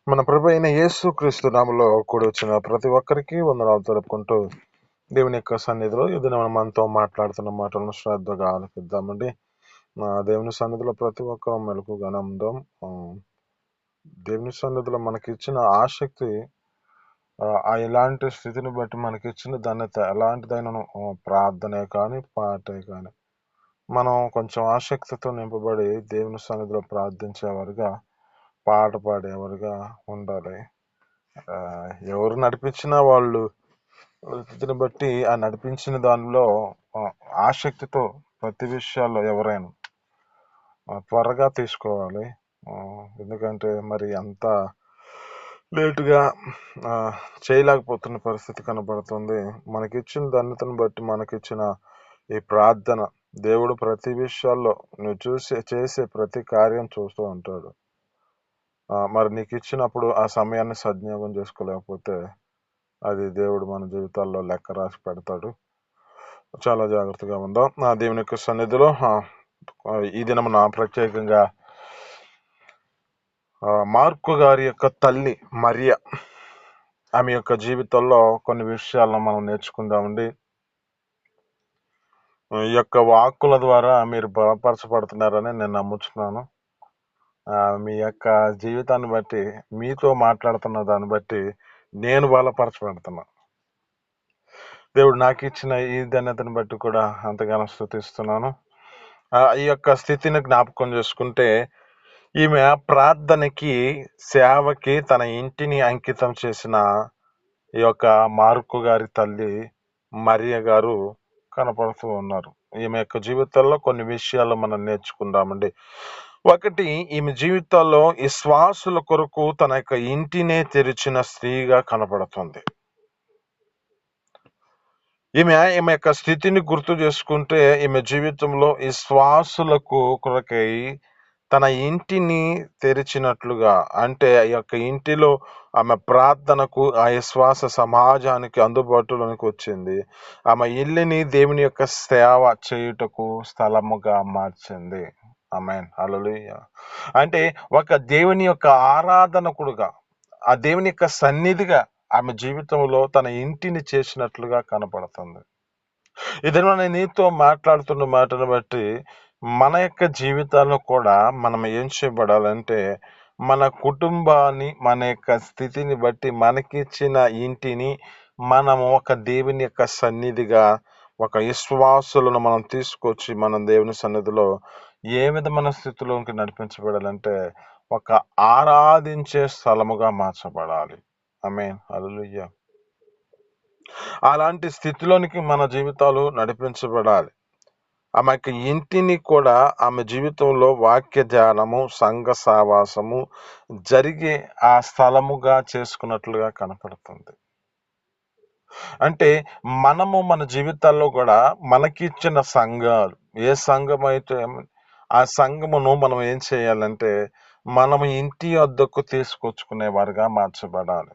మన ప్రభు అయిన యేసు క్రీస్తు నామములో కూడి వచ్చిన ప్రతి ఒక్కరికి వందనాలు తెలుపుకుంటూ దేవుని యొక్క సన్నిధిలో ఈ దినం మనతో మాట్లాడుతున్న మాటలను శ్రద్ధగా ఆలకిద్దామండి. దేవుని సన్నిధిలో ప్రతి ఒక్కరూ మెలకుగానే ఉందాం. దేవుని సన్నిధిలో మనకి ఇచ్చిన ఆసక్తి, ఎలాంటి స్థితిని బట్టి మనకి ఇచ్చిన ధన్యత ఎలాంటిదైనను, ప్రార్థనే కానీ పాటే కానీ మనం కొంచెం ఆసక్తితో నింపబడి దేవుని సన్నిధిలో ప్రార్థించేవారుగా, పాట పాడేవారుగా ఉండాలి. ఎవరు నడిపించినా వాళ్ళు స్థితిని బట్టి ఆ నడిపించిన దానిలో ఆసక్తితో ప్రతి విషయాల్లో ఎవరైనా త్వరగా తీసుకోవాలి. ఎందుకంటే మరి అంత లేటుగా చేయలేకపోతున్న పరిస్థితి కనబడుతుంది. మనకిచ్చిన ధన్యతను బట్టి మనకిచ్చిన ఈ ప్రార్థన దేవుడు ప్రతి విషయాల్లో నువ్వు చేసే ప్రతి కార్యం చూస్తూ ఉంటాడు. మరి నీకు ఇచ్చినప్పుడు ఆ సమయాన్ని సద్వినియోగం చేసుకోలేకపోతే అది దేవుడు మన జీవితాల్లో లెక్క రాసి పెడతాడు. చాలా జాగ్రత్తగా ఉందాం. నా దేవుని యొక్క సన్నిధిలో ఈ దినం ప్రత్యేకంగా మార్కు గారి యొక్క తల్లి మరియ, ఆమె యొక్క జీవితంలో కొన్ని విషయాలను మనం నేర్చుకుందామండి. ఈ యొక్క వాక్కుల ద్వారా మీరు బలపరచబడుతున్నారని నేను నమ్ముతున్నాను. మీ యొక్క జీవితాన్ని బట్టి, మీతో మాట్లాడుతున్న దాన్ని బట్టి నేను బలపరచబడుతున్నా. దేవుడు నాకు ఇచ్చిన ఈ ధన్యతను బట్టి కూడా అంతగానో స్తుతిస్తున్నాను. ఈ యొక్క స్థితిని జ్ఞాపకం చేసుకుంటే, ఈమె ప్రార్థనకి, సేవకి తన ఇంటిని అంకితం చేసిన ఈ యొక్క మార్కు గారి తల్లి మరియ గారు కనపడుతూ ఉన్నారు. ఈమె యొక్క జీవితంలో కొన్ని విషయాలు మనం నేర్చుకుందామండి. ఒకటి, ఈమె జీవితాల్లో విశ్వాసుల కొరకు తన యొక్క ఇంటినే తెరిచిన స్త్రీగా కనపడుతుంది. ఈమె యొక్క స్థితిని గుర్తు చేసుకుంటే, ఈమె జీవితంలో విశ్వాసులకు కొరకై తన ఇంటిని తెరిచినట్లుగా, అంటే ఈ యొక్క ఇంటిలో ఆమె ప్రార్థనకు, ఆ విశ్వాస సమాజానికి అందుబాటులోనికి వచ్చింది. ఆమె ఇల్లుని దేవుని యొక్క సేవ చేయుటకు స్థలముగా మార్చింది. ఆమేన్, హల్లెలూయా. అంటే ఒక దేవుని యొక్క ఆరాధనకుడుగా, ఆ దేవుని యొక్క సన్నిధిగా ఆమె జీవితంలో తన ఇంటిని చేసినట్లుగా కనపడుతుంది. ఇది నేను నీతో మాట్లాడుతున్న మాటను బట్టి మన యొక్క జీవితాల్లో కూడా మనం ఏం చేయబడాలంటే, మన కుటుంబాన్ని, మన యొక్క స్థితిని బట్టి మనకిచ్చిన ఇంటిని మనము ఒక దేవుని యొక్క సన్నిధిగా, ఒక విశ్వాసులను మనం తీసుకొచ్చి మనం దేవుని సన్నిధిలో ఏ విధమైన స్థితిలోకి నడిపించబడాలంటే ఒక ఆరాధించే స్థలముగా మార్చబడాలి. ఆమేన్, హల్లెలూయా. అలాంటి స్థితిలోనికి మన జీవితాలు నడిపించబడాలి. ఆమె ఇంటిని కూడా ఆమె జీవితంలో వాక్య ధ్యానము, సంఘ సావాసము జరిగే ఆ స్థలముగా చేసుకున్నట్లుగా కనపడుతుంది. అంటే మనము మన జీవితాల్లో కూడా మనకిచ్చిన సంఘాలు, ఏ సంఘం అయితే ఆ సంఘమును మనం ఏం చేయాలంటే మనం ఇంటి వద్దకు తీసుకొచ్చుకునే వారుగా మార్చబడాలి.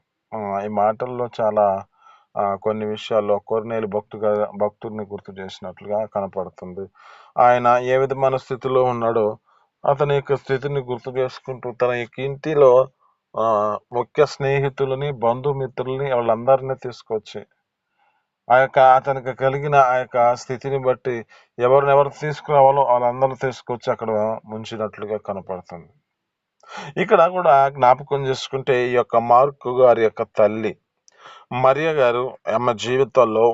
ఈ మాటల్లో చాలా కొన్ని విషయాల్లో కొర్నేలు భక్తుడిని గుర్తు చేసినట్లుగా కనపడుతుంది. ఆయన ఏ విధమైన స్థితిలో ఉన్నాడో అతని యొక్క స్థితిని గుర్తు చేసుకుంటూ తన యొక్క ఇంటిలో ముఖ్య స్నేహితులని, బంధుమిత్రులని వాళ్ళందరినీ తీసుకొచ్చి ఆ యొక్క అతనికి కలిగిన ఆ యొక్క స్థితిని బట్టి ఎవరినెవరు తీసుకురావాలో వాళ్ళందరూ తీసుకొచ్చి అక్కడ ముంచినట్లుగా కనపడుతుంది. ఇక్కడ కూడా జ్ఞాపకం చేసుకుంటే ఈ యొక్క మార్కు గారి యొక్క తల్లి మరియ గారు ఆమె జీవితంలో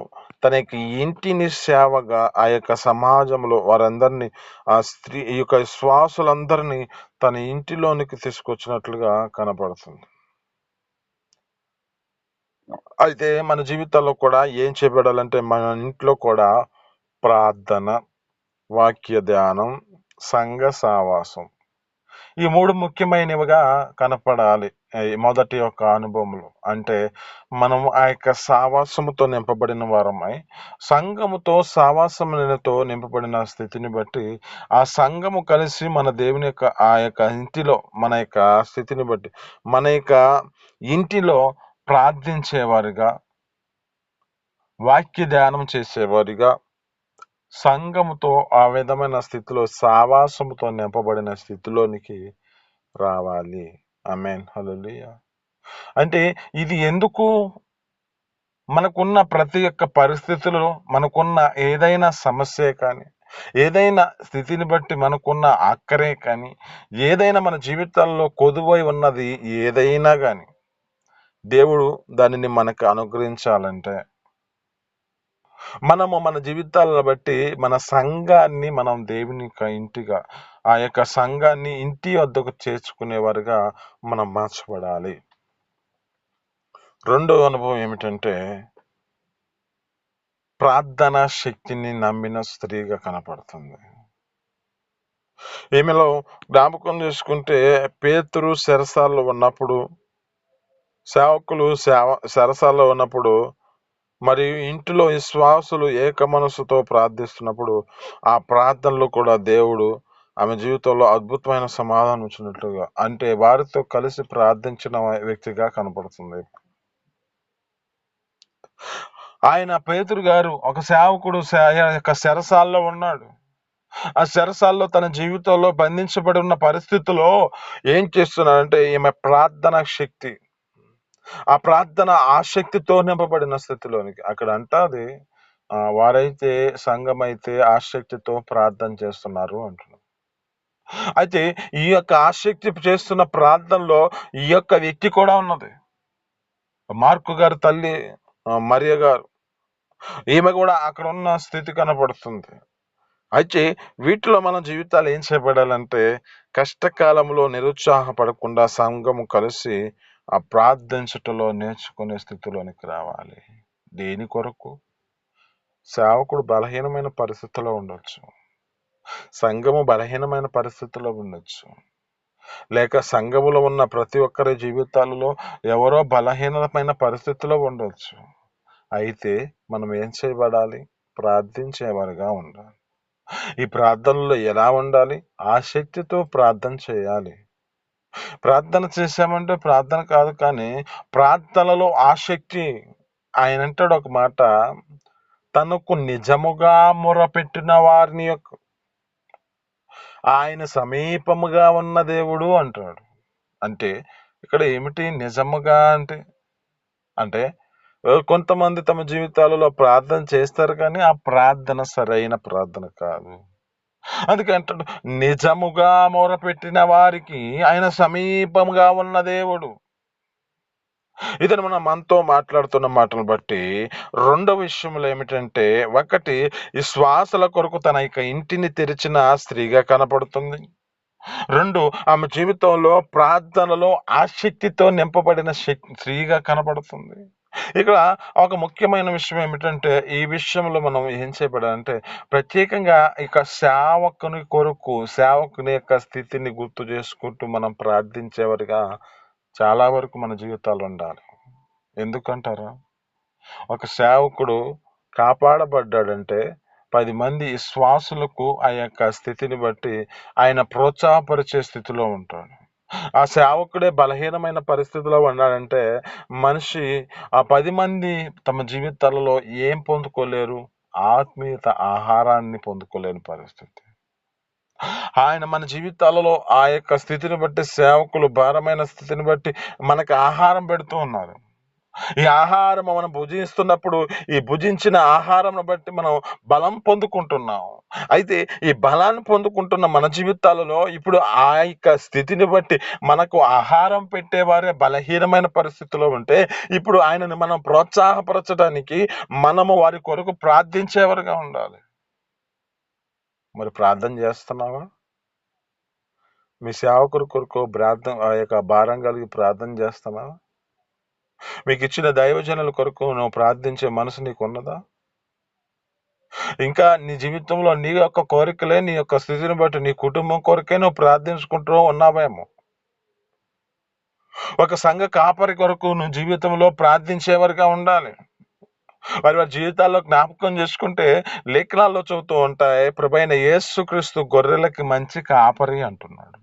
తన యొక్క ఇంటిని సేవగా ఆ యొక్క సమాజంలో వారందరినీ, ఆ స్త్రీ, ఈ యొక్క విశ్వాసులందరినీ తన ఇంటిలోనికి తీసుకొచ్చినట్లుగా కనపడుతుంది. అయితే మన జీవితాల్లో కూడా ఏం చేయబడాలంటే మన ఇంట్లో కూడా ప్రార్థన, వాక్య ధ్యానం, సంఘ సావాసం, ఈ మూడు ముఖ్యమైనవిగా కనపడాలి. మొదటి యొక్క అనుభవములు అంటే మనము ఆ యొక్క సావాసముతో నింపబడిన వారమై, సంఘముతో సావాసములతో నింపబడిన స్థితిని బట్టి ఆ సంఘము కలిసి మన దేవుని యొక్క ఆ యొక్క ఇంటిలో మన యొక్క స్థితిని బట్టి మన యొక్క ఇంటిలో ప్రార్థించేవారిగా, వాక్య ధ్యానం చేసేవారిగా, సంఘముతో ఆ విధమైన స్థితిలో సావాసముతో నింపబడిన స్థితిలోనికి రావాలి. ఆమేన్, హల్లెలూయా. అంటే ఇది ఎందుకు? మనకున్న ప్రతి ఒక్క పరిస్థితుల్లో మనకున్న ఏదైనా సమస్యే కానీ, ఏదైనా స్థితిని బట్టి మనకున్న అక్కరే కానీ, ఏదైనా మన జీవితాల్లో కొదువై ఉన్నది ఏదైనా గాని దేవుడు దానిని మనకు అనుగ్రహించాలంటే మనము మన జీవితాలను బట్టి మన సంఘాన్ని మనం దేవుని ఇంటిగా, ఆ యొక్క సంఘాన్ని ఇంటి వద్దకు చేర్చుకునేవారుగా మనం మార్చబడాలి. రెండో అనుభవం ఏమిటంటే ప్రార్థనా శక్తిని నమ్మిన స్త్రీగా కనపడుతుంది. ఈమెలో జ్ఞాపకం చేసుకుంటే పేతురు చెరసాల్లో ఉన్నప్పుడు, సేవకులు చెరసాల్లో ఉన్నప్పుడు, మరియు ఇంటిలో విశ్వాసులు ఏక మనసుతో ప్రార్థిస్తున్నప్పుడు ఆ ప్రార్థనలో కూడా దేవుడు ఆమె జీవితంలో అద్భుతమైన సమాధానం ఇచ్చినట్లుగా, అంటే వారితో కలిసి ప్రార్థించిన వ్యక్తిగా కనపడుతుంది. ఆయన పేతురు గారు ఒక సేవకుడు యొక్క చెరసాల్లో ఉన్నాడు. ఆ చెరసాల్లో తన జీవితంలో బంధించబడి ఉన్న పరిస్థితిలో ఏం చేస్తున్నాడంటే ఈమె ప్రార్థన శక్తి, ఆ ప్రార్థన ఆసక్తితో నింపబడిన స్థితిలోనికి అక్కడ అంటాది, వారైతే సంఘం అయితే ఆసక్తితో ప్రార్థన చేస్తున్నారు అంటున్నారు. అయితే ఈ యొక్క ఆసక్తి చేస్తున్న ప్రార్థనలో ఈ యొక్క వ్యక్తి కూడా ఉన్నది. మార్కు గారి తల్లి మరియ గారు, ఈమె కూడా అక్కడ ఉన్న స్థితి కనపడుతుంది. అయితే వీటిలో మన జీవితాలు ఏం చేయబడాలంటే కష్టకాలంలో నిరుత్సాహపడకుండా సంఘము కలిసి ఆ ప్రార్థించటంలో నేర్చుకునే స్థితిలోనికి రావాలి. దేని కొరకు? సేవకుడు బలహీనమైన పరిస్థితిలో ఉండొచ్చు, సంఘము బలహీనమైన పరిస్థితిలో ఉండొచ్చు, లేక సంఘములో ఉన్న ప్రతి ఒక్కరి జీవితాలలో ఎవరో బలహీనమైన పరిస్థితిలో ఉండొచ్చు. అయితే మనం ఏం చేయబడాలి? ప్రార్థించేవారుగా ఉండాలి. ఈ ప్రార్థనలో ఎలా ఉండాలి? ఆసక్తితో ప్రార్థన చేయాలి. ప్రార్థన చేశామంటే ప్రార్థన కాదు, కానీ ప్రార్థనలో ఆసక్తి. ఆయన అంటాడు ఒక మాట, తనకు నిజముగా మొరపెట్టిన వారిని యొక్క ఆయన సమీపముగా ఉన్న దేవుడు అంటాడు. అంటే ఇక్కడ ఏమిటి నిజముగా అంటే? అంటే కొంతమంది తమ జీవితాలలో ప్రార్థన చేస్తారు, కానీ ఆ ప్రార్థన సరైన ప్రార్థన కాదు. అందుకే అంటాడు, నిజముగా మొరపెట్టిన వారికి ఆయన సమీపంగా ఉన్న దేవుడు. ఇతను మనతో మాట్లాడుతున్న మాటలు బట్టి రెండో విషయంలో ఏమిటంటే, ఒకటి ఈ శ్వాసల కొరకు తన యొక్క ఇంటిని తెరిచిన స్త్రీగా కనపడుతుంది. రెండు, ఆమె జీవితంలో ప్రార్థనలో ఆసక్తితో నింపబడిన స్త్రీగా కనపడుతుంది. ఇక్కడ ఒక ముఖ్యమైన విషయం ఏమిటంటే, ఈ విషయంలో మనం ఏం చేయబడాలంటే ప్రత్యేకంగా ఇక సేవకుని కొరకు, సేవకుని యొక్క స్థితిని గుర్తు చేసుకుంటూ మనం ప్రార్థించేవారిగా చాలా వరకు మన జీవితాలు ఉండాలి. ఎందుకంటారా? ఒక సేవకుడు కాపాడబడ్డాడంటే 10 మంది విశ్వాసులకు ఆ యొక్క స్థితిని బట్టి ఆయన ప్రోత్సాహపరిచే స్థితిలో ఉంటాడు. ఆ సేవకుడే బలహీనమైన పరిస్థితిలో ఉన్నాడంటే మనిషి ఆ 10 మంది తమ జీవితాలలో ఏం పొందుకోలేరు? ఆత్మీయత ఆహారాన్ని పొందుకోలేని పరిస్థితి. ఆయన మన జీవితాలలో ఆ యొక్క స్థితిని బట్టి, సేవకులు భారమైన స్థితిని బట్టి మనకు ఆహారం పెడుతూ ఉన్నారు. ఈ ఆహారం మనం భుజిస్తున్నప్పుడు ఈ భుజించిన ఆహారం బట్టి మనం బలం పొందుకుంటున్నాం. అయితే ఈ బలాన్ని పొందుకుంటున్న మన జీవితాలలో ఇప్పుడు ఆ యొక్క స్థితిని బట్టి మనకు ఆహారం పెట్టేవారే బలహీనమైన పరిస్థితిలో ఉంటే, ఇప్పుడు ఆయనను మనం ప్రోత్సాహపరచడానికి మనము వారి కొరకు ప్రార్థించేవారుగా ఉండాలి. మరి ప్రార్థన చేస్తున్నావా? మీ సేవకుడి కొరకు ఆ యొక్క భారం కలిగి ప్రార్థన చేస్తున్నావా? మీకు ఇచ్చిన దైవజనుల కొరకు నువ్వు ప్రార్థించే మనసు నీకు ఉన్నదా? ఇంకా నీ జీవితంలో నీ యొక్క కోరికలే, నీ యొక్క స్థితిని బట్టి నీ కుటుంబం కొరకే నువ్వు ప్రార్థించుకుంటూ ఉన్నావేమో. ఒక సంఘ కాపరి కొరకు నువ్వు జీవితంలో ప్రార్థించేవారుగా ఉండాలి. వారి జీవితాల్లో జ్ఞాపకం చేసుకుంటే లేఖనాల్లో చెబుతూ ఉంటాయి, ప్రభువైన యేసుక్రీస్తు గొర్రెలకి మంచి కాపరి అంటున్నాడు.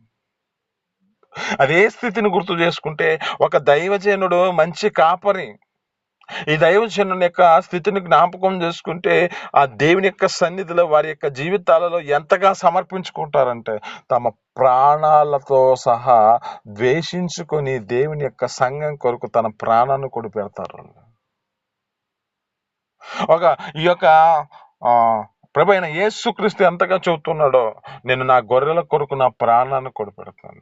అదే స్థితిని గుర్తు చేసుకుంటే ఒక దైవజనుడు మంచి కాపరి. ఈ దైవజనుని యొక్క స్థితిని జ్ఞాపకం చేసుకుంటే ఆ దేవుని యొక్క సన్నిధిలో వారి యొక్క జీవితాలలో ఎంతగా సమర్పించుకుంటారంటే తమ ప్రాణాలతో సహా ద్వేషించుకొని దేవుని యొక్క సంఘం కొరకు తన ప్రాణాన్ని కూడా పెడతారు. ఒక ఈ యొక్క ఆ ప్రభు అయిన యేసుక్రీస్తు ఎంతగా చెబుతున్నాడో, నేను నా గొర్రెల కొరకు నా ప్రాణాన్ని కూడా పెడతాను.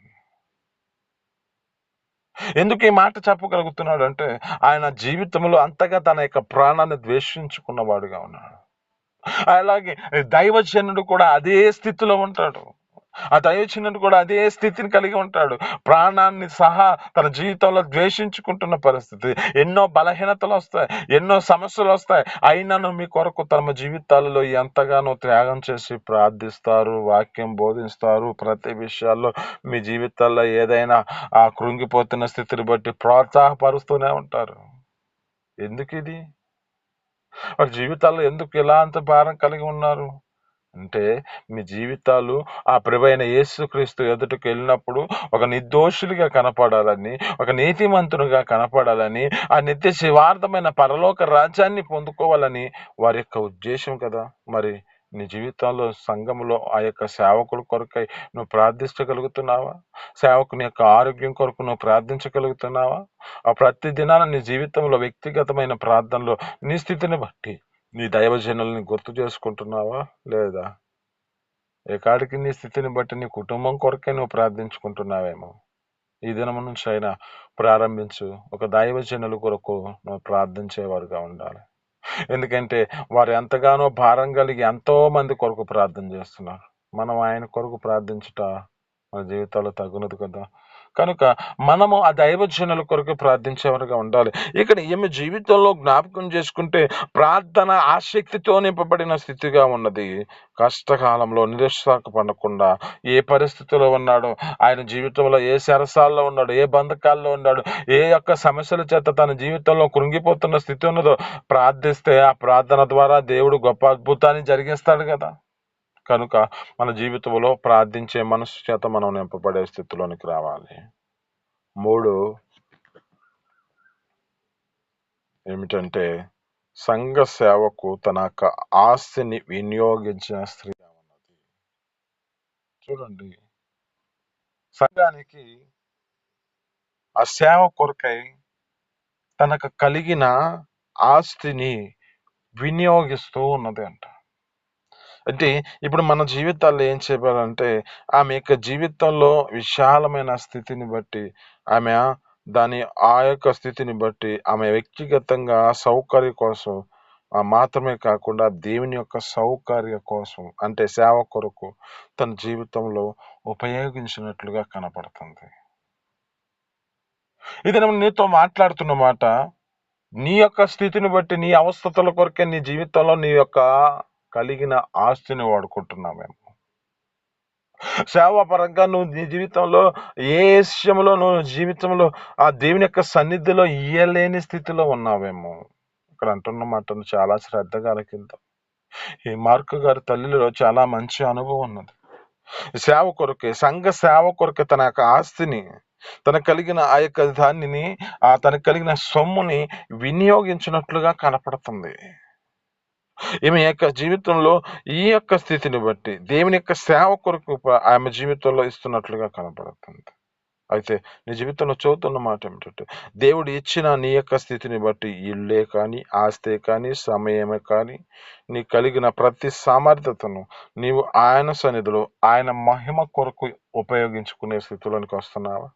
ఎందుకు ఈ మాట చెప్పగలుగుతున్నాడు అంటే ఆయన జీవితంలో అంతగా తన యొక్క ప్రాణాన్ని ద్వేషించుకున్నవాడుగా ఉన్నాడు. అలాగే దైవజనుడు కూడా అదే స్థితిలో ఉంటాడు. ఆ దైవజనుడు కూడా అదే స్థితిని కలిగి ఉంటాడు. ప్రాణాన్ని సహా తన జీవితంలో ద్వేషించుకుంటున్న పరిస్థితి. ఎన్నో బలహీనతలు వస్తాయి, ఎన్నో సమస్యలు వస్తాయి. అయినను మీ కొరకు తమ జీవితాలలో ఎంతగానో త్యాగం చేసి ప్రార్థిస్తారు, వాక్యం బోధిస్తారు. ప్రతి విషయాల్లో మీ జీవితాల్లో ఏదైనా ఆ కృంగిపోతున్న స్థితిని బట్టి ప్రోత్సాహపరుస్తూనే ఉంటారు. ఎందుకు ఇది? వారి జీవితాల్లో ఎందుకు ఇలాంటి భారం కలిగి ఉన్నారు అంటే మీ జీవితాలు ఆ ప్రభువైన యేసుక్రీస్తు ఎదుటకు వెళ్ళినప్పుడు ఒక నిర్దోషులుగా కనపడాలని, ఒక నీతిమంతునిగా కనపడాలని, ఆ నిత్య శివార్థమైన పరలోక రాజ్యాన్ని పొందుకోవాలని వారి యొక్క ఉద్దేశం కదా. మరి నీ జీవితంలో సంఘంలో ఆ యొక్క సేవకుల కొరకై నువ్వు ప్రార్థించగలుగుతున్నావా? సేవకుని యొక్క ఆరోగ్యం కొరకు నువ్వు ప్రార్థించగలుగుతున్నావా? ఆ ప్రతి దినాన నీ జీవితంలో వ్యక్తిగతమైన ప్రార్థనలో నీ స్థితిని బట్టి నీ దైవజనుల్ని గుర్తు చేసుకుంటున్నావా లేదా? ఏకాడికి నీ స్థితిని బట్టి నీ కుటుంబం కొరకే నువ్వు ప్రార్థించుకుంటున్నావేమో. ఈ దినం నుంచి అయినా ప్రారంభించు. ఒక దైవజనుల కొరకు నువ్వు ప్రార్థించేవారుగా ఉండాలి. ఎందుకంటే వారు ఎంతగానో భారం కలిగి ఎంతో మంది కొరకు ప్రార్థన చేస్తున్నారు. మనం ఆయన కొరకు ప్రార్థించుట మన జీవితాల్లో తగునది కదా. కనుక మనము ఆ దైవజనుల కొరకు ప్రార్థించేవారుగా ఉండాలి. ఇక్కడ ఈమె జీవితంలో జ్ఞాపకం చేసుకుంటే ప్రార్థన ఆసక్తితో నింపబడిన స్థితిగా ఉన్నది. కష్టకాలంలో నిరుత్సాహపడకుండా ఏ పరిస్థితిలో ఉన్నాడో, ఆయన జీవితంలో ఏ సరసాల్లో ఉన్నాడు, ఏ బంధకాల్లో ఉన్నాడు, ఏ యొక్క సమస్యల చేత తన జీవితంలో కృంగిపోతున్న స్థితి ఉన్నదో ప్రార్థిస్తే ఆ ప్రార్థన ద్వారా దేవుడు గొప్ప అద్భుతాన్ని జరిగిస్తాడు కదా. కనుక మన జీవితంలో ప్రార్థించే మనసు చేత మనం నింపబడే స్థితిలోనికి రావాలి. 3 ఏమిటంటే సంఘ సేవకు తన యొక్క ఆస్తిని వినియోగించిన స్త్రీ ఉన్నది. చూడండి, సంఘానికి ఆ సేవ కొరకై తనకు కలిగిన ఆస్తిని వినియోగిస్తూ ఉన్నది అంట. అంటే ఇప్పుడు మన జీవితాల్లో ఏం చెప్పాలంటే ఆమె యొక్క జీవితంలో విశాలమైన స్థితిని బట్టి ఆమె ఆ యొక్క స్థితిని బట్టి ఆమె వ్యక్తిగతంగా సౌకర్య కోసం మాత్రమే కాకుండా దేవుని యొక్క సౌకర్య కోసం అంటే సేవ కొరకు తన జీవితంలో ఉపయోగించినట్లుగా కనపడుతుంది. ఇది నేను నీతో మాట్లాడుతున్న మాట నీ యొక్క స్థితిని బట్టి నీ అవస్థతల కొరకే నీ జీవితంలో నీ యొక్క కలిగిన ఆస్తిని వాడుకుంటున్నామేమో. సేవాపరంగా నువ్వు నీ జీవితంలో ఏ విషయంలో నువ్వు జీవితంలో ఆ దేవుని యొక్క సన్నిధిలో ఇయ్యలేని స్థితిలో ఉన్నావేమో. ఇక్కడ అంటున్న మాటను చాలా శ్రద్ధగా ఆలకిద్దాం. ఈ మార్కు గారి తల్లిలో చాలా మంచి అనుభవం ఉన్నది. సేవ కొరకే, సంఘ సేవ కొరకే తన యొక్క ఆస్తిని, తనకు కలిగిన ఆ యొక్క దానిని, తనకు కలిగిన సొమ్ముని వినియోగించినట్లుగా కనపడుతుంది. ఈమె యొక్క జీవితంలో ఈ యొక్క స్థితిని బట్టి దేవుని యొక్క సేవ కొరకు ఆమె జీవితంలో ఇస్తున్నట్లుగా కనపడుతుంది. అయితే నీ జీవితంలో చదువుతున్న మాట ఏమిటంటే దేవుడు ఇచ్చిన నీ యొక్క స్థితిని బట్టి ఇల్లే కానీ, ఆస్తే కానీ, సమయమే కానీ, నీ కలిగిన ప్రతి సామర్థ్యతను నీవు ఆయన సన్నిధిలో ఆయన మహిమ కొరకు ఉపయోగించుకునే స్థితిలోనికి వస్తున్నావా?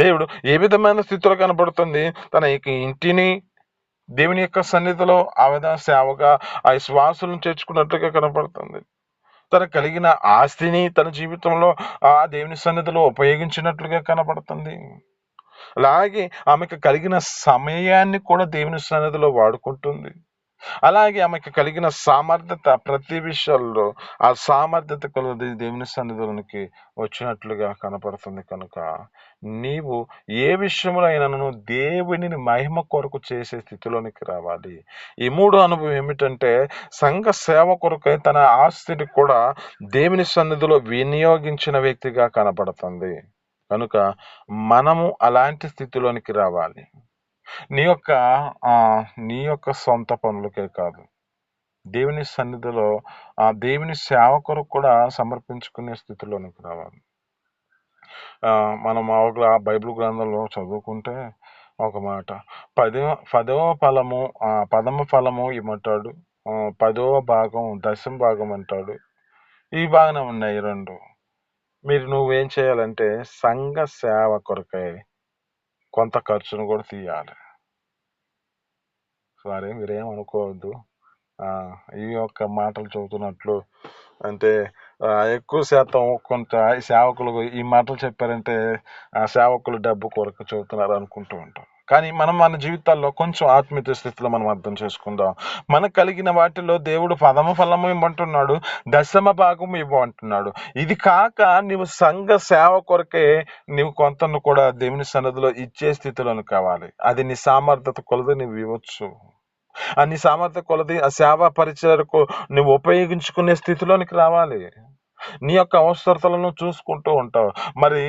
దేవుడు ఏ విధమైన స్థితిలో కనబడుతుంది? తన ఇంటిని దేవుని యొక్క సన్నిధిలో ఆ విధంగా సేవగా ఆ శ్వాసలను చేర్చుకున్నట్లుగా కనపడుతుంది. తనకు కలిగిన ఆస్తిని తన జీవితంలో ఆ దేవుని సన్నిధిలో ఉపయోగించినట్లుగా కనపడుతుంది. అలాగే ఆమెకు కలిగిన సమయాన్ని కూడా దేవుని సన్నిధిలో వాడుకుంటుంది. అలాగే ఆమెకు కలిగిన సామర్థ్యత ప్రతి విషయాల్లో ఆ సామర్థ్యత కొలది దేవుని సన్నిధిలోనికి వచ్చినట్లుగా కనపడుతుంది. కనుక నీవు ఏ విషయంలో అయినను దేవునిని మహిమ కొరకు చేసే స్థితిలోనికి రావాలి. ఈ 3 అనుభవం ఏమిటంటే సంఘ సేవ కొరకై తన ఆస్తిని కూడా దేవుని సన్నిధిలో వినియోగించిన వ్యక్తిగా కనపడుతుంది. కనుక మనము అలాంటి స్థితిలోనికి రావాలి. నీ యొక్క నీ యొక్క సొంత పనులకే కాదు, దేవుని సన్నిధిలో దేవుని సేవ కొరకు కూడా సమర్పించుకునే స్థితిలోనికి రావాలి. మనం మామూలుగా బైబిల్ గ్రంథంలో చదువుకుంటే ఒక మాట, పదవ ఫలము పదమ ఫలము ఇమ్మంటాడు, 10వ భాగం దశమ భాగం అంటాడు. ఈ బాగానే ఉన్నాయి రెండు. నువ్వేం చేయాలంటే సంఘ సేవ కొరకై కొంత ఖర్చును కూడా తీయాలి. సరే, మీరేం అనుకోవద్దు. ఈ యొక్క మాటలు చెబుతున్నట్లు అంటే ఎక్కువ శాతం కొంత సేవకులు ఈ మాటలు చెప్పారంటే సేవకులు డబ్బు కొరకు చెబుతున్నారు అనుకుంటూ ఉంటాం. కానీ మనం మన జీవితాల్లో కొంచెం ఆత్మీయ స్థితిలో మనం అర్థం చేసుకుందాం. మనకు కలిగిన వాటిలో దేవుడు పదమ ఫలము ఇవ్వమంటున్నాడు, దశమ భాగము ఇవ్వమంటున్నాడు. ఇది కాక నీవు సంఘ సేవ కొరకే నీవు కొంతను కూడా దేవుని సన్నిధిలో ఇచ్చే స్థితిలోను కావాలి. అది నీ సామర్థ్యత కొలది నీవు ఇవ్వచ్చు. నీ సామర్థ్య కొలది ఆ సేవా పరిచయకు నువ్వు ఉపయోగించుకునే స్థితిలోనికి రావాలి. నీ యొక్క అవసరతలను చూసుకుంటూ ఉంటావు. మరి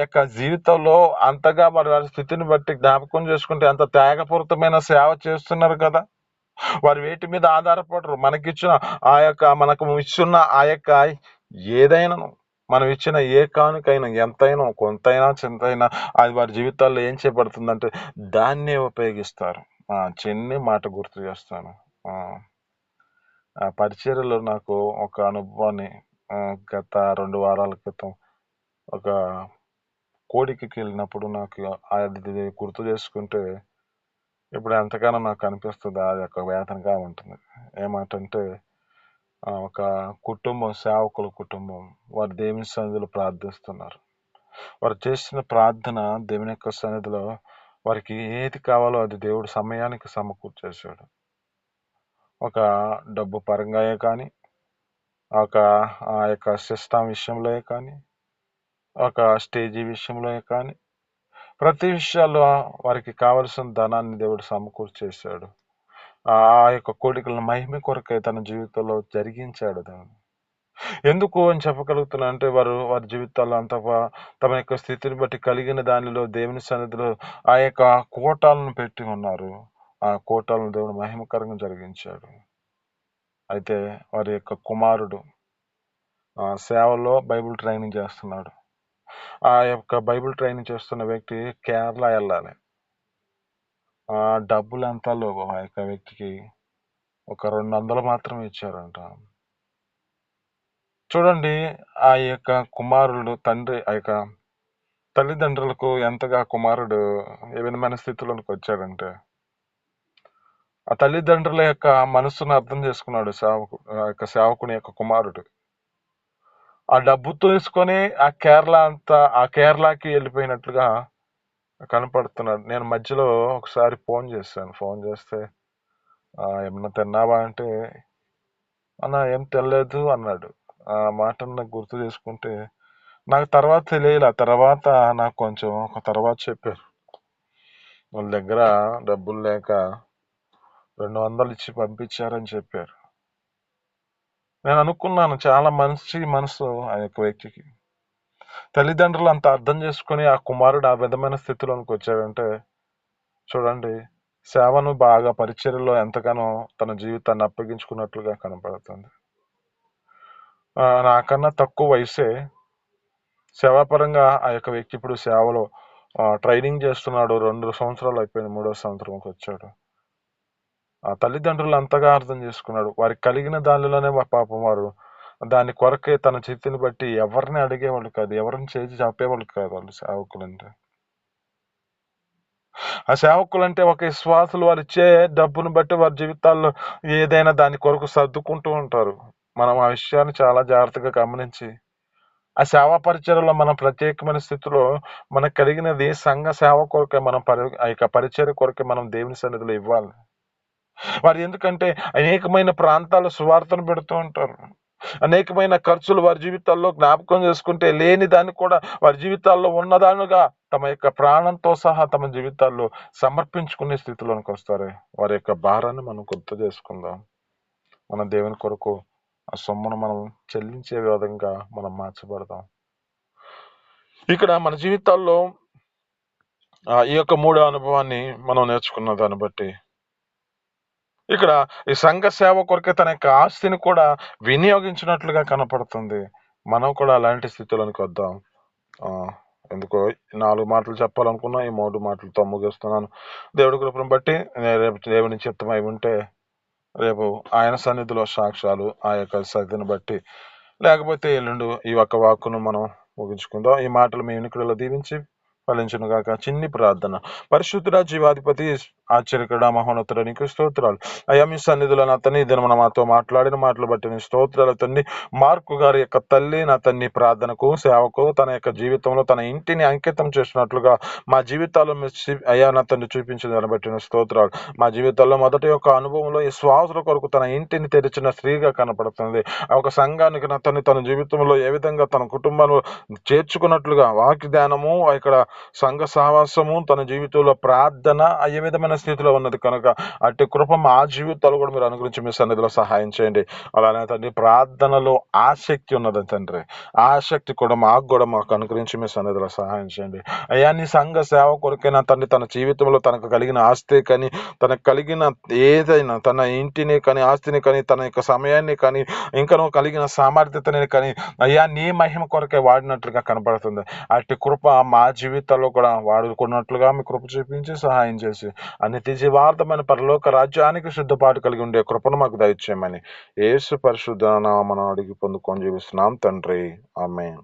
యొక్క జీవితంలో అంతగా మరి వారి స్థితిని బట్టి జ్ఞాపకం చేసుకుంటే అంత త్యాగపూరితమైన సేవ చేస్తున్నారు కదా. వారు వేటి మీద ఆధారపడరు. మనకు ఇచ్చున్న ఆ యొక్క ఏదైనా, మనం ఇచ్చిన ఏ కానుకైనా ఎంతైనా కొంతైనా చింతైనా అది వారి జీవితాల్లో ఏం చేయబడుతుందంటే దాన్నే ఉపయోగిస్తారు. చిన్ని మాట గుర్తు చేస్తాను. ఆ పరిచర్యలో నాకు ఒక అనుభవాన్ని గత 2 వారాల క్రితం ఒక కోడికి వెళ్ళినప్పుడు నాకు అది గుర్తు చేసుకుంటే ఇప్పుడు ఎంతగానో నాకు అనిపిస్తుంది. అది ఒక వేదనగా ఉంటుంది. ఏమంటే ఒక కుటుంబం, సేవకుల కుటుంబం, వారు దేవుని సన్నిధిలో ప్రార్థిస్తున్నారు. వారు చేసిన ప్రార్థన దేవుని యొక్క సన్నిధిలో వారికి ఏది కావాలో అది దేవుడు సమయానికి సమకూర్చేశాడు. ఒక డబ్బు పరంగాయే కానీ, ఆ యొక్క సిస్టమ్ విషయంలో కానీ, ఒక స్టేజీ విషయంలో కానీ, ప్రతి విషయాల్లో వారికి కావలసిన ధనాన్ని దేవుడు సమకూర్చేశాడు. ఆ యొక్క కోరికలను మహిమ కొరకై తన జీవితంలో జరిగించాడు. దాన్ని ఎందుకు అని చెప్పగలుగుతున్నా అంటే వారి జీవితాల్లో అంత తమ యొక్క స్థితిని బట్టి కలిగిన దానిలో దేవుని సన్నిధిలో ఆ యొక్క కోటాలను పెట్టి ఉన్నారు. ఆ కోటాలను దేవుడు మహిమకరంగా జరిగించాడు. అయితే వారి యొక్క కుమారుడు సేవలో బైబిల్ ట్రైనింగ్ చేస్తున్నాడు. ఆ యొక్క బైబిల్ ట్రైనింగ్ చేస్తున్న వ్యక్తి కేరళ వెళ్ళాలి. డబ్బులు ఎంత లేవు ఆ యొక్క వ్యక్తికి. ఒక 200 మాత్రమే ఇచ్చారంట. చూడండి, ఆ యొక్క కుమారుడు ఆ యొక్క తల్లిదండ్రులకు ఎంతగా కుమారుడు ఏ విధమైన స్థితిలోనికి వచ్చాడంటే ఆ తల్లిదండ్రుల యొక్క మనస్సును అర్థం చేసుకున్నాడు ఆ సేవకుని యొక్క కుమారుడు. ఆ డబ్బు తీసుకొని ఆ కేరళకి వెళ్ళిపోయినట్లుగా కనపడుతున్నాడు. నేను మధ్యలో ఒకసారి ఫోన్ చేశాను. ఫోన్ చేస్తే ఏమన్నా తిన్నావా అంటే అన్న ఏం తెలియదు అన్నాడు. ఆ మాటను నాకు గుర్తు చేసుకుంటే నాకు తర్వాత తెలియలే. తర్వాత నాకు కొంచెం తర్వాత చెప్పారు, వాళ్ళ దగ్గర డబ్బులు లేక 200 ఇచ్చి పంపించారని చెప్పారు. నేను అనుకున్నాను, చాలా మంచి మనసు ఆ యొక్క వ్యక్తికి. తల్లిదండ్రులు అంత అర్థం చేసుకుని ఆ కుమారుడు ఆ విధమైన స్థితిలోనికి వచ్చాడంటే చూడండి, సేవను బాగా పరిచర్యలో ఎంతగానో తన జీవితాన్ని అప్పగించుకున్నట్లుగా కనపడుతుంది. నాకన్నా తక్కువ వయసే సేవాపరంగా ఆ యొక్క వ్యక్తి ఇప్పుడు సేవలో ట్రైనింగ్ చేస్తున్నాడు. 2 సంవత్సరాలు అయిపోయింది, 3వ సంవత్సరంకి వచ్చాడు. ఆ తల్లిదండ్రులు అంతగా అర్థం చేసుకున్నాడు. వారికి కలిగిన దానిలోనే పాపం వారు దాని కొరకే తన చేతిని బట్టి ఎవరిని అడిగేవాళ్ళు కాదు, ఎవరిని చేసి చెప్పేవాళ్ళు కాదు. వాళ్ళు సేవకులంటే ఒక విశ్వాసులు వారు ఇచ్చే డబ్బును బట్టి వారి జీవితాల్లో ఏదైనా దాని కొరకు సర్దుకుంటూ ఉంటారు. మనం ఆ విషయాన్ని చాలా జాగ్రత్తగా గమనించి ఆ సేవా పరిచర్యలో మనం ప్రత్యేకమైన స్థితిలో మనకు కలిగినది సంఘ సేవ కొరకే, మనం ఆ యొక్క పరిచర్య కొరకే మనం దేవుని సన్నిధిలో ఇవ్వాలి. వారు ఎందుకంటే అనేకమైన ప్రాంతాల్లో సువార్తను పెడుతూ ఉంటారు. అనేకమైన ఖర్చులు వారి జీవితాల్లో జ్ఞాపకం చేసుకుంటే లేని దాన్ని కూడా వారి జీవితాల్లో ఉన్నదానుగా తమ యొక్క ప్రాణంతో సహా తమ జీవితాల్లో సమర్పించుకునే స్థితిలోనికి వస్తారు. వారి యొక్క భారాన్ని మనం గుర్తు చేసుకుందాం. మన దేవుని కొరకు ఆ సొమ్మును మనం చెల్లించే విధంగా మనం మార్చబడదాం. ఇక్కడ మన జీవితాల్లో ఈ యొక్క 3 అనుభవాన్ని మనం నేర్చుకున్న దాన్ని బట్టి ఇక్కడ ఈ సంఘ సేవ కొరకే తన యొక్క ఆస్తిని కూడా వినియోగించినట్లుగా కనపడుతుంది. మనం కూడా అలాంటి స్థితిలోనికి వద్దాం. ఎందుకో 4 మాటలు చెప్పాలనుకున్నా, ఈ 3 మాటలతో ముగిస్తున్నాను. దేవుడి కృపను బట్టి రేపు దేవుని చిత్తమై ఉంటే రేపు ఆయన సన్నిధిలో సాక్ష్యాలు ఆ యొక్క సన్నిధిని బట్టి, లేకపోతే ఎల్లుండి ఈ ఒక్క వాక్కును మనం ముగించుకుందాం. ఈ మాటలు మీ వినికిడిలో దీవించి ఫలించును గాక. చిన్ని ప్రార్థన. పరిశుద్ధుడా, జీవాధిపతి, ఆశ్చర్యకరుడా, మహోన్నతుడా, నీకు స్తోత్రాలు. అయ్యా, మీ సన్నిధిలో నా తండ్రి ఇద్దరు మాతో మాట్లాడిన మాటలు బట్టి నీ స్తోత్రాలు తండ్రి. మార్కు గారి యొక్క తల్లి నా తండ్రి ప్రార్థనకు, సేవకు తన యొక్క జీవితంలో తన ఇంటిని అంకితం చేసినట్లుగా మా జీవితాల్లో అయ్యా నా తండ్రి చూపించిన దాన్ని బట్టి నీ స్తోత్రాలు. మా జీవితాల్లో మొదటి యొక్క అనుభవంలో ఈ శ్వాసల కొరకు తన ఇంటిని తెరిచిన స్త్రీగా కనపడుతుంది. ఒక సంఘానికి నా తండ్రి తన జీవితంలో ఏ విధంగా తన కుటుంబంలో చేర్చుకున్నట్లుగా వాక్య ధ్యానము, ఇక్కడ సంఘ సహవాసము, తన జీవితంలో ప్రార్థన ఏ విధమైన స్థితిలో ఉన్నది కనుక అట్టి కృప మా జీవితాలు కూడా మీరు అనుగురించి మీ సన్నిధిలో సహాయం చేయండి. అలానే తండ్రి ప్రార్థనలో ఆసక్తి ఉన్నది తండ్రి, ఆసక్తి కూడా మాకు అనుగురించి మీ సన్నిధిలో సహాయం చేయండి. అయ్యా, నీ సంఘ సేవ కొరకైనా తండ్రి తన జీవితంలో తనకు కలిగిన ఆస్తి కానీ, తనకు కలిగిన ఏదైనా తన ఇంటిని కానీ, ఆస్తిని కానీ, తన యొక్క సమయాన్ని కానీ, ఇంకా కలిగిన సామర్థ్యతని కానీ అయ్యా నీ మహిమ కొరకే వాడినట్లుగా కనపడుతుంది. అట్టి కృప మా జీవితాల్లో కూడా వాడుకున్నట్లుగా మీ కృప చూపించి సహాయం చేసి అన్ని జీవార్థమైన పరలోక రాజ్యానికి సిద్ధపాటు కలిగి ఉండే కృపను మాకు దయచేయమని యేసు పరిశుద్ధ నామమున అడిగి పొందుకొని జీవిస్తున్నాం తండ్రి. ఆమేన్.